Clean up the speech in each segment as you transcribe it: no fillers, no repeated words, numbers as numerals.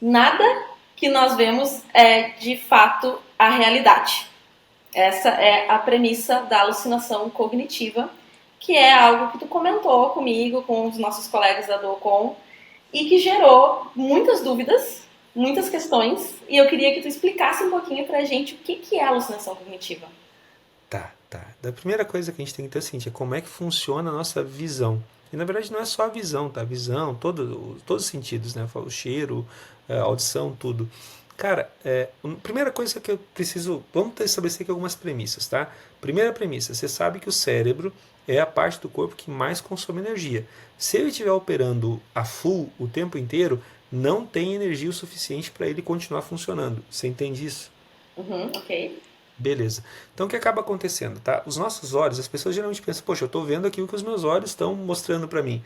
Nada que nós vemos é de fato a realidade. Essa é a premissa da alucinação cognitiva, que é algo que tu comentou comigo, com os nossos colegas da Docon, e que gerou muitas dúvidas, muitas questões, e eu queria que tu explicasse um pouquinho pra gente o que é alucinação cognitiva. Tá, tá. Da primeira coisa que a gente tem que ter assim, é como é que funciona a nossa visão. E na verdade não é só a visão, tá? A visão, todos os sentidos, né? O cheiro, a audição, tudo. Cara, a primeira coisa que eu preciso. Vamos estabelecer aqui algumas premissas, tá? Primeira premissa: você sabe que o cérebro é a parte do corpo que mais consome energia. Se ele estiver operando a full o tempo inteiro, não tem energia o suficiente para ele continuar funcionando. Você entende isso? Uhum, ok. Beleza. Então o que acaba acontecendo, tá? Os nossos olhos, as pessoas geralmente pensam, poxa, eu estou vendo aquilo que os meus olhos estão mostrando para mim.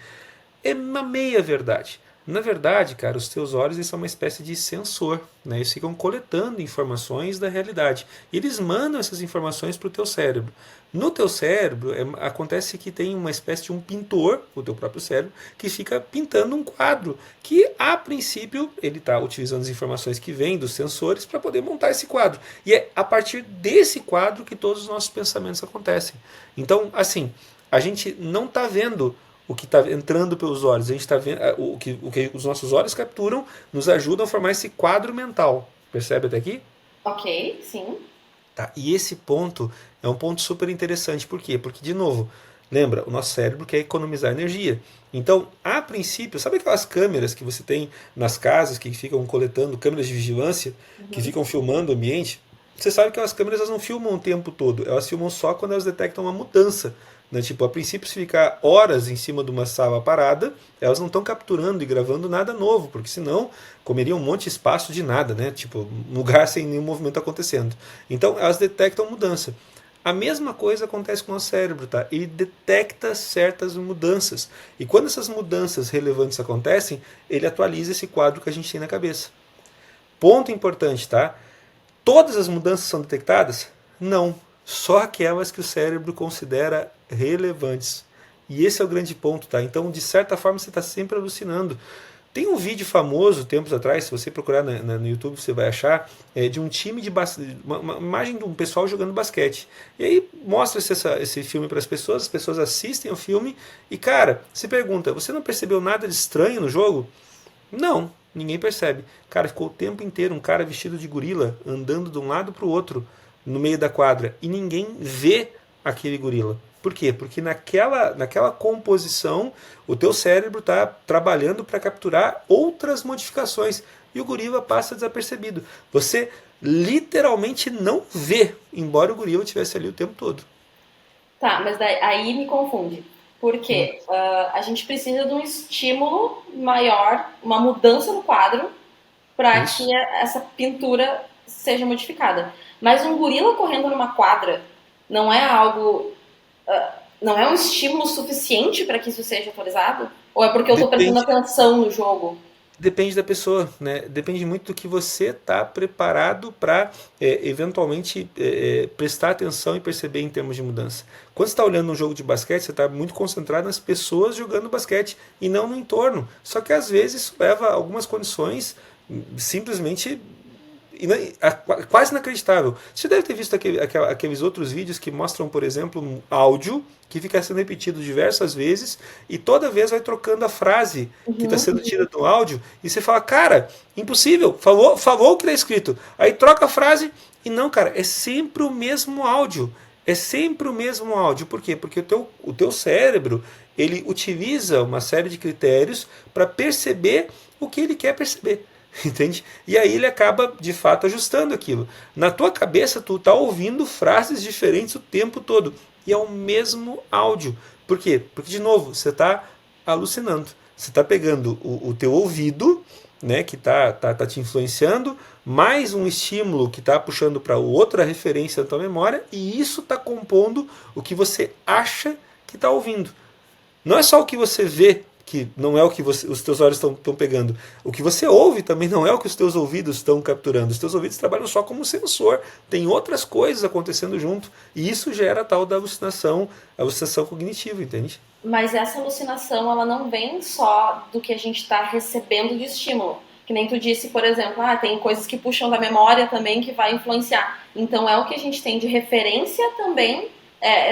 É uma meia verdade. Na verdade, cara, os teus olhos eles são uma espécie de sensor, né? Eles ficam coletando informações da realidade. E eles mandam essas informações para o teu cérebro. No teu cérebro, acontece que tem uma espécie de um pintor, o teu próprio cérebro, que fica pintando um quadro, que a princípio ele está utilizando as informações que vêm dos sensores para poder montar esse quadro. E é a partir desse quadro que todos os nossos pensamentos acontecem. Então, assim, a gente não está vendo o que está entrando pelos olhos. A gente está vendo o que os nossos olhos capturam, nos ajudam a formar esse quadro mental. Percebe até aqui? Ok, sim. Tá? E esse ponto é um ponto super interessante. Por quê? Porque, de novo, lembra, o nosso cérebro quer economizar energia. Então, a princípio, sabe aquelas câmeras que você tem nas casas que ficam coletando, câmeras de vigilância, que Uhum. ficam filmando o ambiente? Você sabe que aquelas câmeras elas não filmam o tempo todo, elas filmam só quando elas detectam uma mudança. Né? Tipo, a princípio, se ficar horas em cima de uma sala parada, elas não estão capturando e gravando nada novo, porque senão comeria um monte de espaço de nada, né? Tipo, um lugar sem nenhum movimento acontecendo. Então, elas detectam mudança. A mesma coisa acontece com o cérebro, tá? Ele detecta certas mudanças. E quando essas mudanças relevantes acontecem, ele atualiza esse quadro que a gente tem na cabeça. Ponto importante, tá? Todas as mudanças são detectadas? Não. Só aquelas que o cérebro considera relevantes. E esse é o grande ponto, tá? Então, de certa forma, você está sempre alucinando. Tem um vídeo famoso, tempos atrás, se você procurar no YouTube, você vai achar, de um time de basquete, uma imagem de um pessoal jogando basquete. E aí mostra-se esse filme para as pessoas assistem o filme e, cara, se pergunta, você não percebeu nada de estranho no jogo? Não, ninguém percebe. Cara, ficou o tempo inteiro um cara vestido de gorila andando de um lado para o outro no meio da quadra e ninguém vê aquele gorila. Por quê? Porque naquela composição o teu cérebro está trabalhando para capturar outras modificações e o gorila passa desapercebido. Você literalmente não vê, embora o gorila estivesse ali o tempo todo. Tá, mas daí, aí me confunde. Porque a gente precisa de um estímulo maior, uma mudança no quadro, para Isso. que essa pintura seja modificada. Mas um gorila correndo numa quadra não é algo. Não é um estímulo suficiente para que isso seja atualizado? Ou é porque eu estou prestando Depende atenção no jogo? Depende da pessoa, né? Depende muito do que você está preparado para eventualmente prestar atenção e perceber em termos de mudança. Quando você está olhando um jogo de basquete, você está muito concentrado nas pessoas jogando basquete e não no entorno. Só que às vezes isso leva a algumas condições simplesmente quase inacreditável. Você deve ter visto aqueles outros vídeos que mostram, por exemplo, um áudio que fica sendo repetido diversas vezes e toda vez vai trocando a frase que está Uhum. sendo tida do áudio e você fala, cara, impossível, falou o que está escrito. Aí troca a frase e não, cara, é sempre o mesmo áudio. É sempre o mesmo áudio. Por quê? Porque o teu cérebro ele utiliza uma série de critérios para perceber o que ele quer perceber. Entende? E aí ele acaba de fato ajustando aquilo. Na tua cabeça tu tá ouvindo frases diferentes o tempo todo e é o mesmo áudio. Por quê? Porque de novo, você está alucinando. Você está pegando o teu ouvido, né, que tá te influenciando, mais um estímulo que está puxando para outra referência da tua memória e isso está compondo o que você acha que está ouvindo. Não é só o que você vê, que não é o que os teus olhos estão pegando. O que você ouve também não é o que os teus ouvidos estão capturando. Os teus ouvidos trabalham só como sensor. Tem outras coisas acontecendo junto. E isso gera a tal da alucinação, a alucinação cognitiva, entende? Mas essa alucinação, ela não vem só do que a gente está recebendo de estímulo. Que nem tu disse, por exemplo, tem coisas que puxam da memória também que vai influenciar. Então é o que a gente tem de referência também,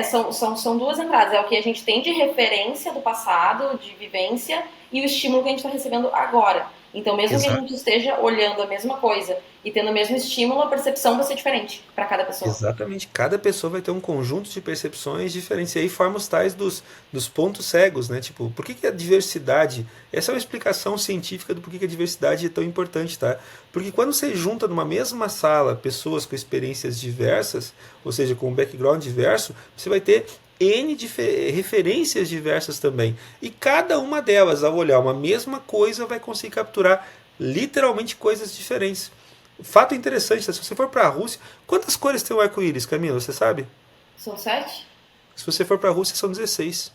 são duas entradas, é o que a gente tem de referência do passado, de vivência, e o estímulo que a gente está recebendo agora. Então mesmo que a Exato. gente esteja olhando a mesma coisa e tendo o mesmo estímulo, a percepção vai ser diferente para cada pessoa. Exatamente. Cada pessoa vai ter um conjunto de percepções diferentes. E aí forma os tais dos pontos cegos, né? Tipo, por que, que a diversidade. Essa é uma explicação científica do porquê que a diversidade é tão importante, tá? Porque quando você junta numa mesma sala pessoas com experiências diversas, ou seja, com um background diverso, você vai ter N referências diversas também. E cada uma delas, ao olhar uma mesma coisa, vai conseguir capturar literalmente coisas diferentes. Fato interessante, se você for para a Rússia, quantas cores tem o arco-íris, Camila? Você sabe? São 7? Se você for para a Rússia, são 16.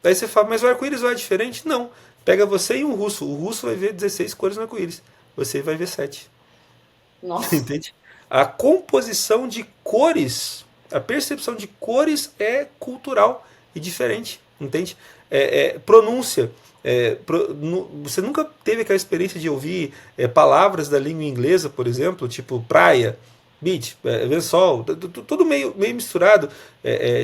Daí você fala, mas o arco-íris não é diferente? Não. Pega você e um russo. O russo vai ver 16 cores no arco-íris. Você vai ver 7. Nossa. Entende? A composição de cores, a percepção de cores é cultural e diferente. Entende? Pronúncia. Você nunca teve aquela experiência de ouvir palavras da língua inglesa, por exemplo, tipo praia, beach, lençol, tudo meio misturado,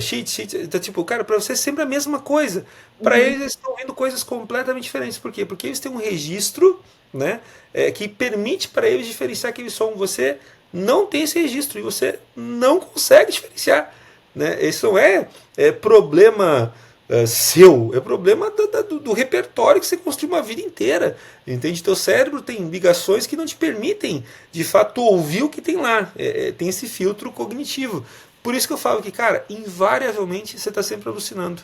shit, então, tipo, cara, para você é sempre a mesma coisa. Para Uhum. eles estão ouvindo coisas completamente diferentes. Por quê? Porque eles têm um registro, né, que permite para eles diferenciar aquele som. Você não tem esse registro e você não consegue diferenciar. Né? Isso não é problema seu, é problema do repertório que você construiu uma vida inteira. Entende? Teu cérebro tem ligações que não te permitem, de fato, ouvir o que tem lá. Tem esse filtro cognitivo. Por isso que eu falo que, cara, invariavelmente você está sempre alucinando.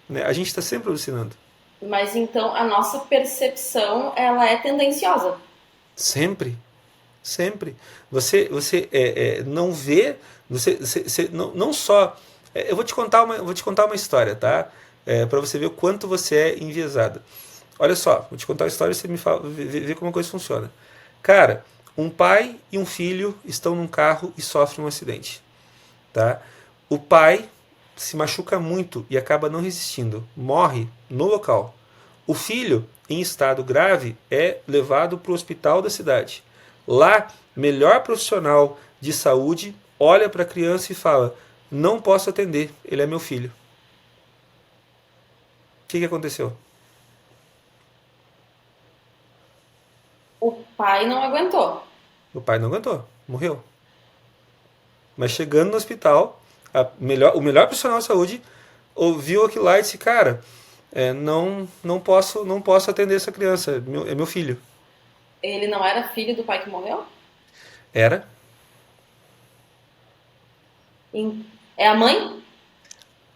Né? A gente está sempre alucinando. Mas então a nossa percepção, ela é tendenciosa. Sempre. Sempre. Você não vê, você não só. Eu vou te contar uma história, tá? Para você ver o quanto você é enviesada. Olha só, vou te contar a história e você me fala, vê como a coisa funciona. Cara, um pai e um filho estão num carro e sofrem um acidente, tá? O pai se machuca muito e acaba não resistindo, morre no local. O filho, em estado grave, é levado para o hospital da cidade. Lá, melhor profissional de saúde olha para a criança e fala: não posso atender, ele é meu filho. O que aconteceu? O pai não aguentou. O pai não aguentou, morreu. Mas chegando no hospital, o melhor profissional de saúde ouviu aquilo lá e disse: cara, não posso atender essa criança, é meu filho. Ele não era filho do pai que morreu? Era. É a mãe?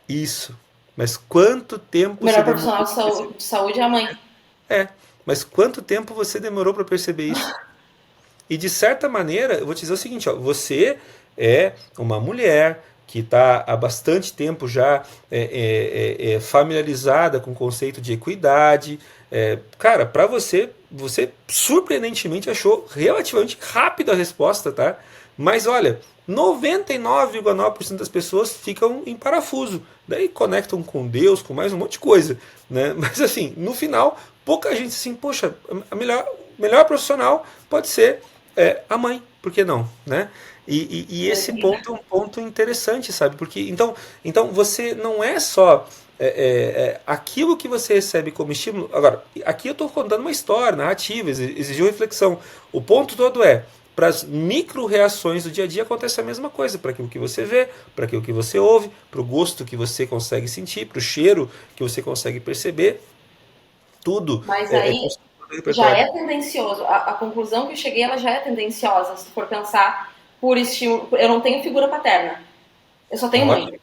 Isso. Mas quanto O tempo você melhor demorou profissional para perceber? de saúde é a mãe. É. Mas quanto tempo você demorou para perceber isso? E de certa maneira, eu vou te dizer o seguinte, ó, você é uma mulher que está há bastante tempo já familiarizada com o conceito de equidade. Cara, para você surpreendentemente achou relativamente rápida a resposta, tá? Mas olha, 99,9% das pessoas ficam em parafuso. Daí conectam com Deus, com mais um monte de coisa. Né? Mas assim, no final, pouca gente assim, poxa, a melhor profissional pode ser a mãe, por que não? Né? E esse ponto é um ponto interessante, sabe? Porque então você não é só aquilo que você recebe como estímulo. Agora, aqui eu estou contando uma história, narrativa, exigiu reflexão. O ponto todo para as micro-reações do dia a dia acontece a mesma coisa, para aquilo que você vê, para aquilo que você ouve, para o gosto que você consegue sentir, para o cheiro que você consegue perceber, tudo Mas é aí construído no já repertório. é tendencioso. A conclusão que eu cheguei, ela já é tendenciosa, se tu for pensar por estímulo. Eu não tenho figura paterna. Eu só tenho mãe. Ótimo.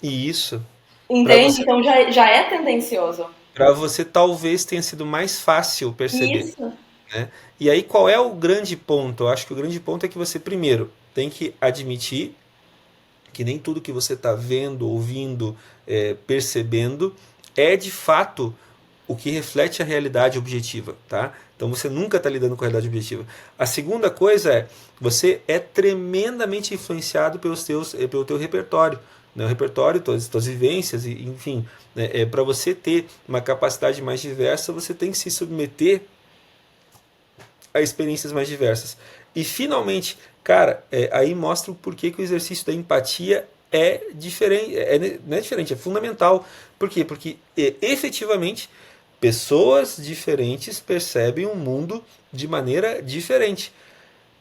E isso, para Entende? você, Então já é tendencioso. para você talvez tenha sido mais fácil perceber. Isso. Né? E aí qual é o grande ponto? Eu acho que o grande ponto é que você primeiro tem que admitir que nem tudo que você está vendo, ouvindo, percebendo é de fato o que reflete a realidade objetiva, tá? Então você nunca está lidando com a realidade objetiva. A segunda coisa você é tremendamente influenciado pelo teu repertório, né? O repertório, todas as tuas vivências, enfim, né? Para você ter uma capacidade mais diversa, você tem que se submeter a experiências mais diversas. E finalmente, cara, aí mostra o porquê que o exercício da empatia é diferente, não é diferente, é fundamental. Por quê? Porque efetivamente pessoas diferentes percebem o mundo de maneira diferente.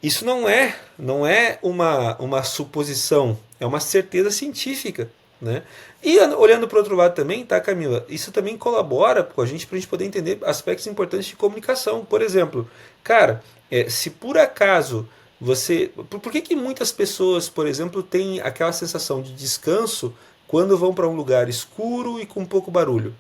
Isso não é uma suposição, é uma certeza científica. Né? E olhando para o outro lado também, tá, Camila? Isso também colabora com a gente para a gente poder entender aspectos importantes de comunicação. Por exemplo, cara, se por acaso você. Por que muitas pessoas, por exemplo, têm aquela sensação de descanso quando vão para um lugar escuro e com pouco barulho?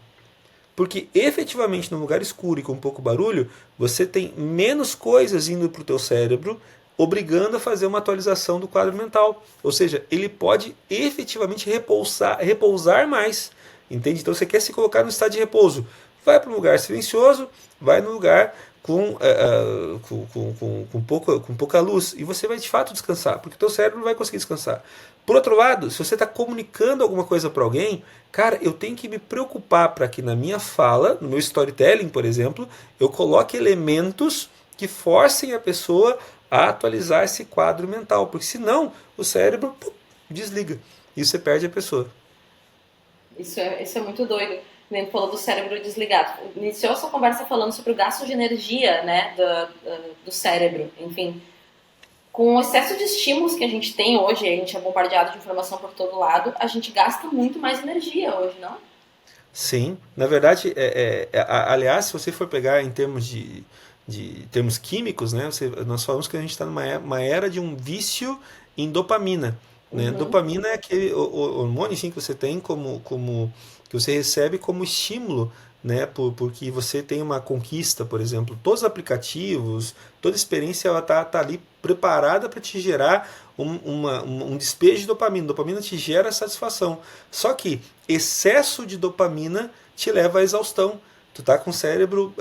Porque efetivamente num lugar escuro e com pouco barulho, você tem menos coisas indo para o teu cérebro, obrigando a fazer uma atualização do quadro mental. Ou seja, ele pode efetivamente repousar mais. Entende? Então você quer se colocar no estado de repouso. Vai para um lugar silencioso, vai num lugar com pouca luz e você vai de fato descansar, porque o teu cérebro não vai conseguir descansar. Por outro lado, se você está comunicando alguma coisa para alguém, cara, eu tenho que me preocupar para que na minha fala, no meu storytelling, por exemplo, eu coloque elementos que forcem a pessoa a atualizar esse quadro mental, porque senão o cérebro desliga e você perde a pessoa. Isso é muito doido. Nem falou do cérebro desligado. Iniciou essa conversa falando sobre o gasto de energia, né, do cérebro, enfim. Com o excesso de estímulos que a gente tem hoje, a gente é bombardeado de informação por todo lado, a gente gasta muito mais energia hoje, não? Sim, na verdade, aliás, se você for pegar em termos de termos químicos, né, nós falamos que a gente está numa era de um vício em dopamina. Né? Uhum. Dopamina é aquele hormônio assim, que você tem que você recebe como estímulo, né, porque você tem uma conquista, por exemplo. Todos os aplicativos, toda experiência, ela tá ali preparada para te gerar um despejo de dopamina. Dopamina te gera satisfação. Só que excesso de dopamina te leva à exaustão. Tu tá com o cérebro.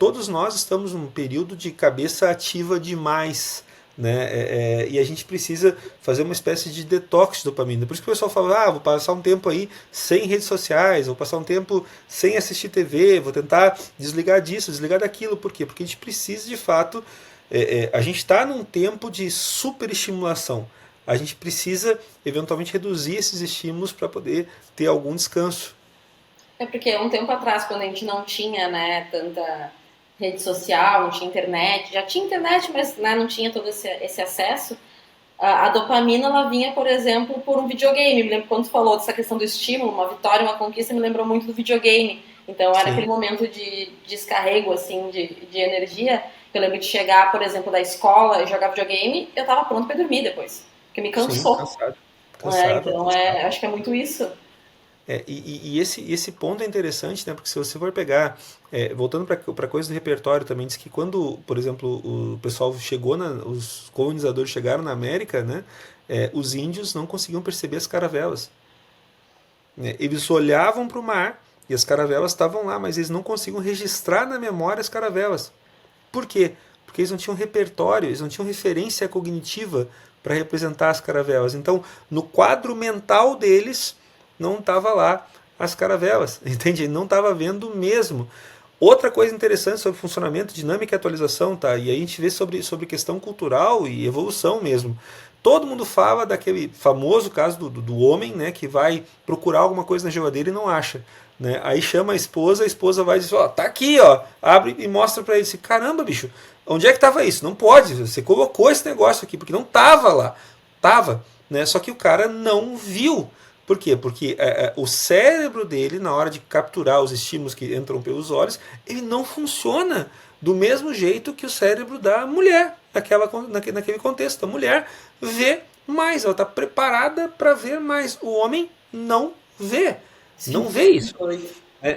Todos nós estamos num período de cabeça ativa demais. Né? E a gente precisa fazer uma espécie de detox de dopamina. Por isso que o pessoal fala, vou passar um tempo aí sem redes sociais, vou passar um tempo sem assistir TV, vou tentar desligar disso, desligar daquilo. Por quê? Porque a gente precisa de fato, a gente está num tempo de superestimulação. A gente precisa eventualmente reduzir esses estímulos para poder ter algum descanso. É porque um tempo atrás, quando a gente não tinha, né, tanta rede social, não tinha internet, já tinha internet, mas, né, não tinha todo esse acesso, a dopamina ela vinha, por exemplo, por um videogame. Me lembro quando tu falou dessa questão do estímulo, uma vitória, uma conquista, me lembrou muito do videogame. Então era aquele Sim, momento de descarrego, assim, de energia. Eu lembro de chegar, por exemplo, da escola e jogar videogame, eu tava pronto para dormir depois, porque me sim, cansou. cansado. Então Cansado. acho que é muito isso. E esse ponto é interessante, né? Porque se você for pegar, voltando para a coisa do repertório também, diz que quando, por exemplo, o pessoal chegou, os colonizadores chegaram na América, né? Os índios não conseguiam perceber as caravelas. Né? Eles olhavam para o mar e as caravelas estavam lá, mas eles não conseguiam registrar na memória as caravelas. Por quê? Porque eles não tinham repertório, eles não tinham referência cognitiva para representar as caravelas. Então, no quadro mental deles, não estava lá as caravelas, entende? Ele não estava vendo mesmo. Outra coisa interessante sobre funcionamento, dinâmica e atualização, tá? E aí a gente vê sobre questão cultural e evolução mesmo. Todo mundo fala daquele famoso caso do homem, né, que vai procurar alguma coisa na geladeira e não acha. Né? Aí chama a esposa vai e diz, ó, tá aqui, ó, abre e mostra pra ele assim, caramba, bicho, onde é que tava isso? Não pode, você colocou esse negócio aqui, porque não tava lá. Tava, né? Só que o cara não viu. Por quê? Porque o cérebro dele, na hora de capturar os estímulos que entram pelos olhos, ele não funciona do mesmo jeito que o cérebro da mulher, naquele contexto. A mulher vê mais, ela está preparada para ver mais. O homem não vê. Sim, Não vê isso. doido.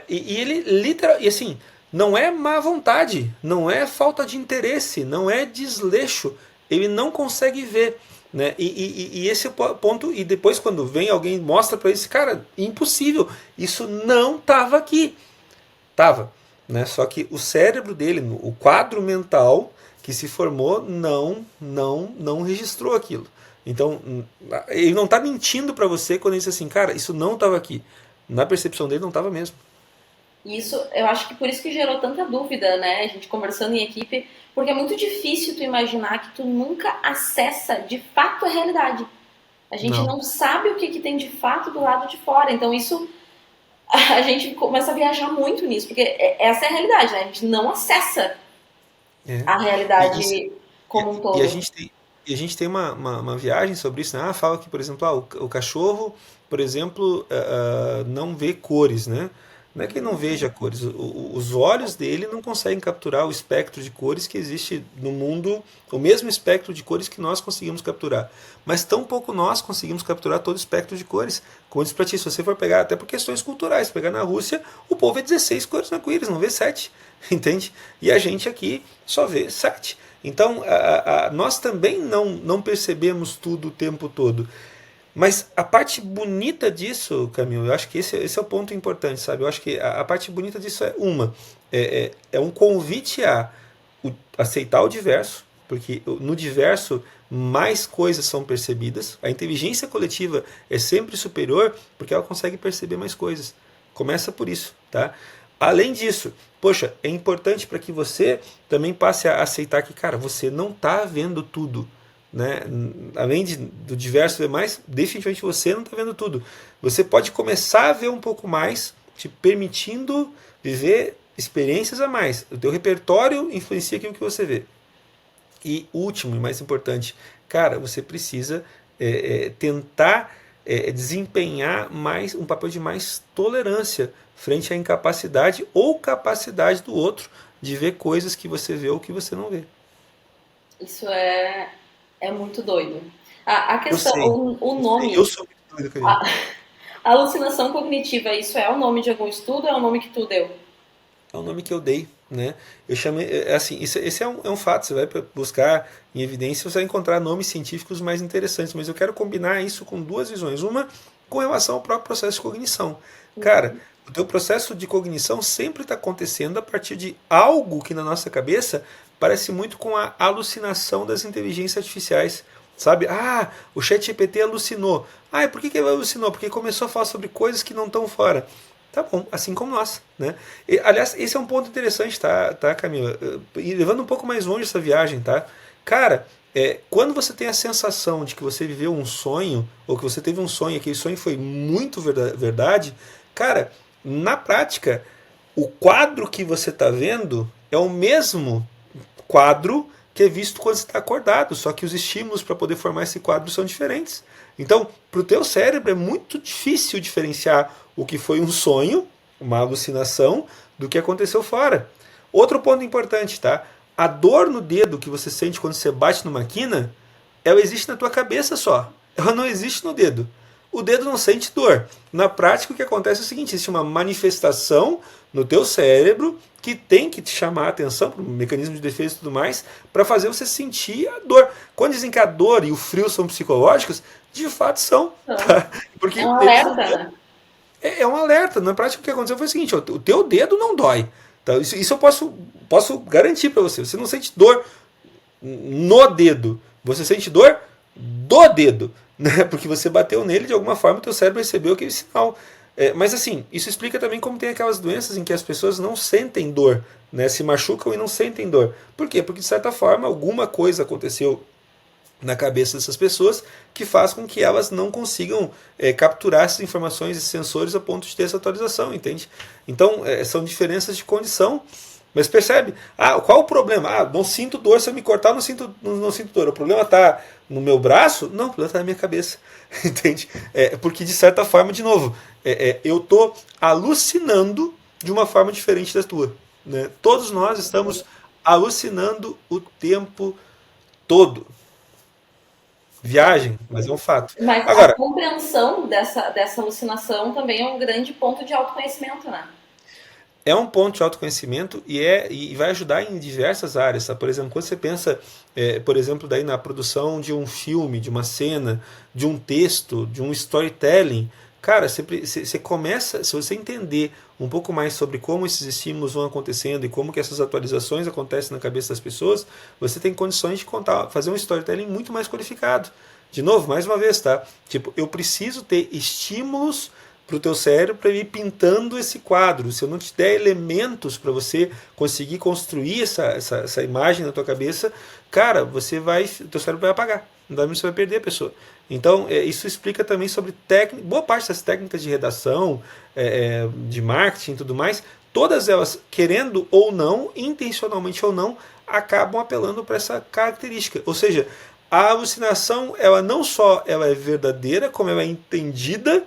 E ele literal, e assim, não é má vontade, não é falta de interesse, não é desleixo. Ele não consegue ver. Né? E esse é o ponto. E depois, quando vem alguém mostra para ele, cara, impossível, isso não estava aqui. Tava. Né? Só que o cérebro dele, o quadro mental que se formou, não registrou aquilo. Então, ele não está mentindo para você quando ele diz assim, cara, isso não estava aqui. Na percepção dele, não estava mesmo. E isso, eu acho que por isso que gerou tanta dúvida, né? A gente conversando em equipe, porque é muito difícil tu imaginar que tu nunca acessa de fato a realidade. A gente Não. não sabe o que, que tem de fato do lado de fora. Então isso, a gente começa a viajar muito nisso, porque essa é a realidade, né? A gente não acessa É. a E, isso, realidade como um e a todo. gente tem, e a gente tem uma viagem sobre isso, né? Ah, fala que, por exemplo, o cachorro, por exemplo, não vê cores, né? Não é que ele não veja cores, os olhos dele não conseguem capturar o espectro de cores que existe no mundo, o mesmo espectro de cores que nós conseguimos capturar. Mas tampouco nós conseguimos capturar todo o espectro de cores. Como eu disse para ti, se você for pegar, até por questões culturais, pegar na Rússia, o povo vê 16 cores no arco-íris, não vê 7, entende? E a gente aqui só vê 7. Então, nós também não percebemos tudo o tempo todo. Mas a parte bonita disso, Camilo, eu acho que esse é o ponto importante, sabe? Eu acho que a parte bonita disso é é um convite a aceitar o diverso, porque no diverso mais coisas são percebidas. A inteligência coletiva é sempre superior porque ela consegue perceber mais coisas. Começa por isso, tá? Além disso, poxa, é importante para que você também passe a aceitar que, cara, você não está vendo tudo, né? Além do diverso demais, definitivamente você não está vendo tudo. Você pode começar a ver um pouco mais, te permitindo viver experiências a mais. O teu repertório influencia aquilo que você vê. E último e mais importante, cara, você precisa tentar desempenhar mais um papel de mais tolerância frente à incapacidade ou capacidade do outro de ver coisas que você vê ou que você não vê. Isso é muito doido. A Eu questão, sei, o eu sei, eu nome, sou muito doido, Karina. a, a alucinação cognitiva, isso é o nome de algum estudo ou é o nome que tu deu? É o nome que eu dei, né? Eu chamei, assim, esse é um fato. Você vai buscar em evidência, você vai encontrar nomes científicos mais interessantes, mas eu quero combinar isso com duas visões. Uma com relação ao próprio processo de cognição. Cara, o teu processo de cognição sempre está acontecendo a partir de algo que na nossa cabeça parece muito com a alucinação das inteligências artificiais. Sabe? Ah, o chat GPT alucinou. Ah, e por que ele alucinou? Porque começou a falar sobre coisas que não estão fora. Tá bom, assim como nós, né? E, aliás, esse é um ponto interessante, tá, Camila? E levando um pouco mais longe essa viagem, tá? Cara, quando você tem a sensação de que você viveu um sonho, ou que você teve um sonho e aquele sonho foi muito verdade, cara, na prática, o quadro que você está vendo é o mesmo quadro que é visto quando você está acordado, só que os estímulos para poder formar esse quadro são diferentes. Então, para o teu cérebro é muito difícil diferenciar o que foi um sonho, uma alucinação, do que aconteceu fora. Outro ponto importante, tá? A dor no dedo que você sente quando você bate numa quina, ela existe na tua cabeça só. Ela não existe no dedo. O dedo não sente dor. Na prática, o que acontece é o seguinte: existe uma manifestação no teu cérebro que tem que te chamar a atenção, por um mecanismo de defesa e tudo mais, para fazer você sentir a dor. Quando dizem que a dor e o frio são psicológicos, de fato são. Então, Tá? é Porque um eles alerta, não têm. né? É um alerta. Na prática, o que aconteceu foi o seguinte: o teu dedo não dói. Tá? Isso eu posso garantir para você. Você não sente dor no dedo. Você sente dor do dedo. Né? Porque você bateu nele, de alguma forma, o teu cérebro recebeu aquele sinal. Mas assim, isso explica também como tem aquelas doenças em que as pessoas não sentem dor, né? Se machucam e não sentem dor. Por quê? Porque de certa forma alguma coisa aconteceu na cabeça dessas pessoas que faz com que elas não consigam capturar essas informações e sensores a ponto de ter essa atualização, entende? Então, são diferenças de condição. Mas percebe? Ah, qual o problema? Ah, não sinto dor, se eu me cortar, não sinto dor. O problema está no meu braço? Não, o problema está na minha cabeça. Entende? Porque, de certa forma, de novo, eu estou alucinando de uma forma diferente da tua. Né? Todos nós estamos alucinando o tempo todo. Viagem, mas é um fato. Mas a Agora, compreensão dessa alucinação também é um grande ponto de autoconhecimento, né? é um ponto de autoconhecimento e vai ajudar em diversas áreas. Tá? Por exemplo, quando você pensa, por exemplo, daí na produção de um filme, de uma cena, de um texto, de um storytelling, cara, você começa, se você entender um pouco mais sobre como esses estímulos vão acontecendo e como que essas atualizações acontecem na cabeça das pessoas, você tem condições de fazer um storytelling muito mais qualificado. De novo, mais uma vez, tá? Tipo, eu preciso ter estímulos para o teu cérebro para ir pintando esse quadro. Se eu não te der elementos para você conseguir construir essa imagem na tua cabeça, cara, teu cérebro vai apagar. Você vai perder a pessoa. Então, isso explica também sobre boa parte das técnicas de redação, de marketing e tudo mais, todas elas, querendo ou não, intencionalmente ou não, acabam apelando para essa característica. Ou seja, a alucinação, ela não só ela é verdadeira, como ela é entendida,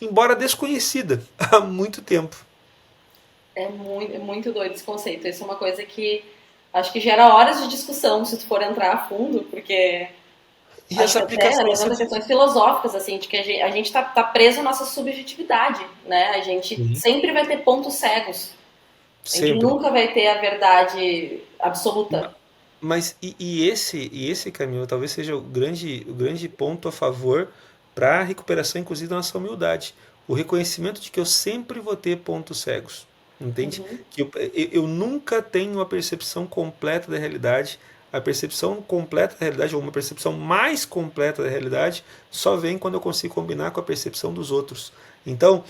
embora desconhecida há muito tempo. É muito doido esse conceito. Isso é uma coisa que acho que gera horas de discussão se tu for entrar a fundo, porque E acho essa que até aplicação levanta questões filosóficas, assim, de que a gente tá preso à nossa subjetividade, né? A gente Sim, sempre vai ter pontos cegos. A gente sempre. nunca vai ter a verdade absoluta. Mas esse caminho talvez seja o grande ponto a favor para a recuperação, inclusive, da nossa humildade. O reconhecimento de que eu sempre vou ter pontos cegos. Entende? Uhum. Que eu nunca tenho a percepção completa da realidade. A percepção completa da realidade, ou uma percepção mais completa da realidade, só vem quando eu consigo combinar com a percepção dos outros. Então,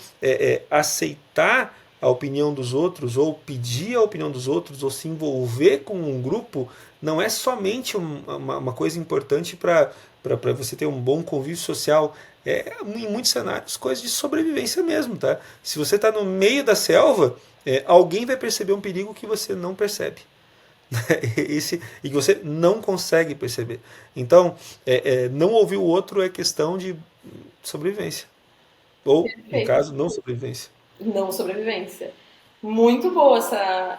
aceitar a opinião dos outros, ou pedir a opinião dos outros, ou se envolver com um grupo, não é somente uma coisa importante para você ter um bom convívio social. Em muitos cenários, coisas de sobrevivência mesmo. Tá? Se você está no meio da selva, alguém vai perceber um perigo que você não percebe. E que você não consegue perceber. Então, não ouvir o outro é questão de sobrevivência. Ou, no Perfeito. caso, não sobrevivência. Não sobrevivência. Muito boa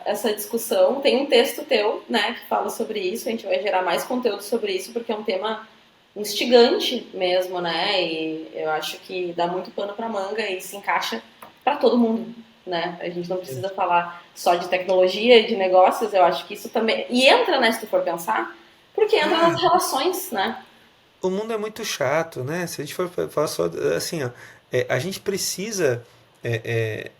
essa discussão. Tem um texto teu, né, que fala sobre isso. A gente vai gerar mais conteúdo sobre isso, porque é um tema instigante mesmo, né? E eu acho que dá muito pano para manga e se encaixa para todo mundo, né? A gente não precisa falar só de tecnologia e de negócios. Eu acho que isso também e entra, né, se tu for pensar, porque entra nas relações, né? O mundo é muito chato, né? Se a gente for falar só assim, ó, a gente precisa é, é,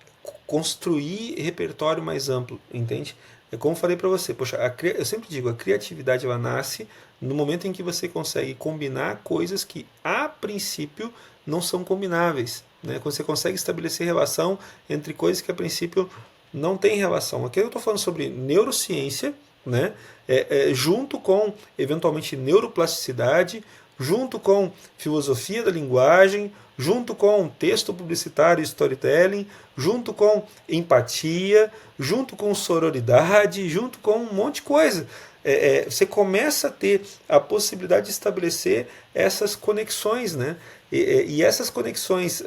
construir repertório mais amplo, entende? É como eu falei para você, poxa, eu sempre digo, a criatividade ela nasce no momento em que você consegue combinar coisas que a princípio não são combináveis, né? Quando você consegue estabelecer relação entre coisas que a princípio não tem relação. Aqui eu estou falando sobre neurociência, né? Junto com eventualmente neuroplasticidade, junto com filosofia da linguagem, junto com texto publicitário e storytelling, junto com empatia, junto com sororidade, junto com um monte de coisa. Você começa a ter a possibilidade de estabelecer essas conexões, né? E essas conexões,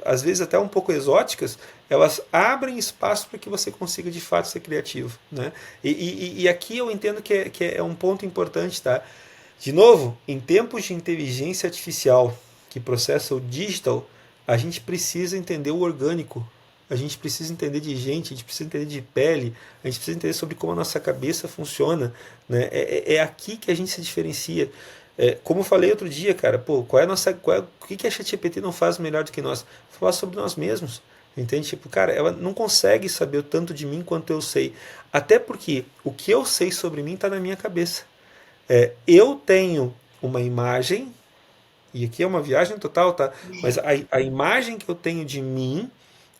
às vezes até um pouco exóticas, elas abrem espaço para que você consiga de fato ser criativo, né? E aqui eu entendo que é um ponto importante, tá? De novo, em tempos de inteligência artificial que processa o digital, a gente precisa entender o orgânico. A gente precisa entender de gente, a gente precisa entender de pele, a gente precisa entender sobre como a nossa cabeça funciona. Né? É aqui que a gente se diferencia. Como eu falei outro dia, cara, pô, o que a ChatGPT não faz melhor do que nós? Falar sobre nós mesmos. Entende? Tipo, cara, ela não consegue saber o tanto de mim quanto eu sei. Até porque o que eu sei sobre mim está na minha cabeça. Eu tenho uma imagem, e aqui é uma viagem total, tá? Mas a imagem que eu tenho de mim,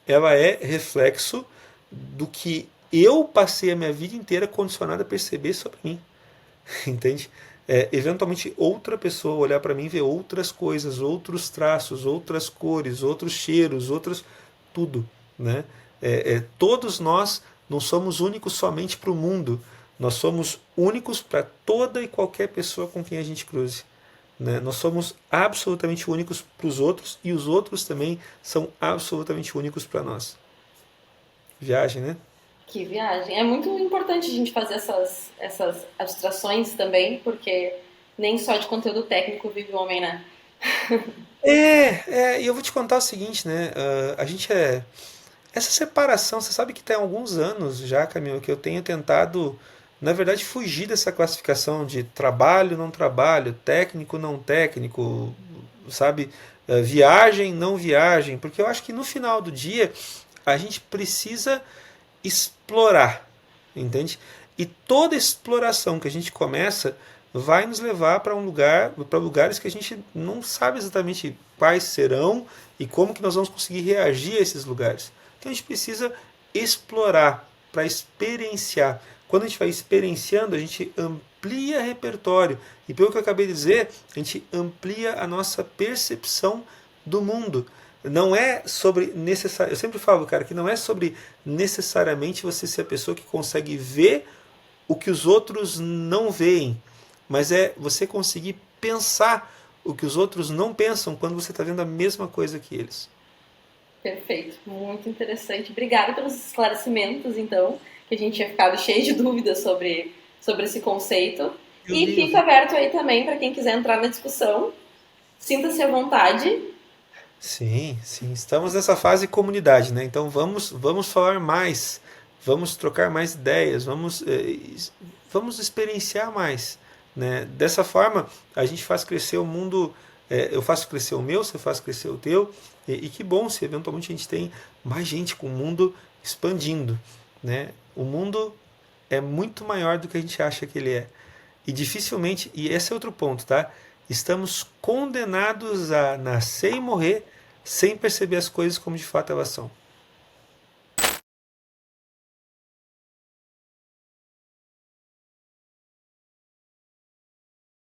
ela é reflexo do que eu passei a minha vida inteira condicionado a perceber sobre mim. Entende? Eventualmente outra pessoa olhar para mim e ver outras coisas, outros traços, outras cores, outros cheiros, outros tudo, né? Todos nós não somos únicos somente para o mundo, nós somos únicos para toda e qualquer pessoa com quem a gente cruze. Né? Nós somos absolutamente únicos para os outros e os outros também são absolutamente únicos para nós. Viagem, né? Que viagem. É muito importante a gente fazer essas abstrações também, porque nem só de conteúdo técnico vive o homem, né? E eu vou te contar o seguinte, né? A gente é. Essa separação, você sabe que tem alguns anos já, Camilo, que eu tenho tentado, na verdade, fugir dessa classificação de trabalho, não trabalho, técnico, não técnico, sabe? Viagem, não viagem, porque eu acho que no final do dia a gente precisa explorar, entende? E toda exploração que a gente começa vai nos levar para para lugares que a gente não sabe exatamente quais serão e como que nós vamos conseguir reagir a esses lugares. Então a gente precisa explorar para experienciar. Quando a gente vai experienciando, a gente amplia repertório. E pelo que eu acabei de dizer, a gente amplia a nossa percepção do mundo. Não é sobre necessariamente. Eu sempre falo, cara, que não é sobre necessariamente você ser a pessoa que consegue ver o que os outros não veem, mas é você conseguir pensar o que os outros não pensam quando você está vendo a mesma coisa que eles. Perfeito, muito interessante. Obrigada pelos esclarecimentos, então, que a gente tinha ficado cheio de dúvidas sobre esse conceito. E fica aberto aí também para quem quiser entrar na discussão. Sinta-se à vontade. Sim, sim. Estamos nessa fase comunidade, né? Então vamos falar mais, vamos trocar mais ideias, vamos experienciar mais, né? Dessa forma, a gente faz crescer o mundo, eu faço crescer o meu, você faz crescer o teu, e que bom se eventualmente a gente tem mais gente com o mundo expandindo, né? O mundo é muito maior do que a gente acha que ele é. E dificilmente, e esse é outro ponto, tá? Estamos condenados a nascer e morrer sem perceber as coisas como de fato elas são.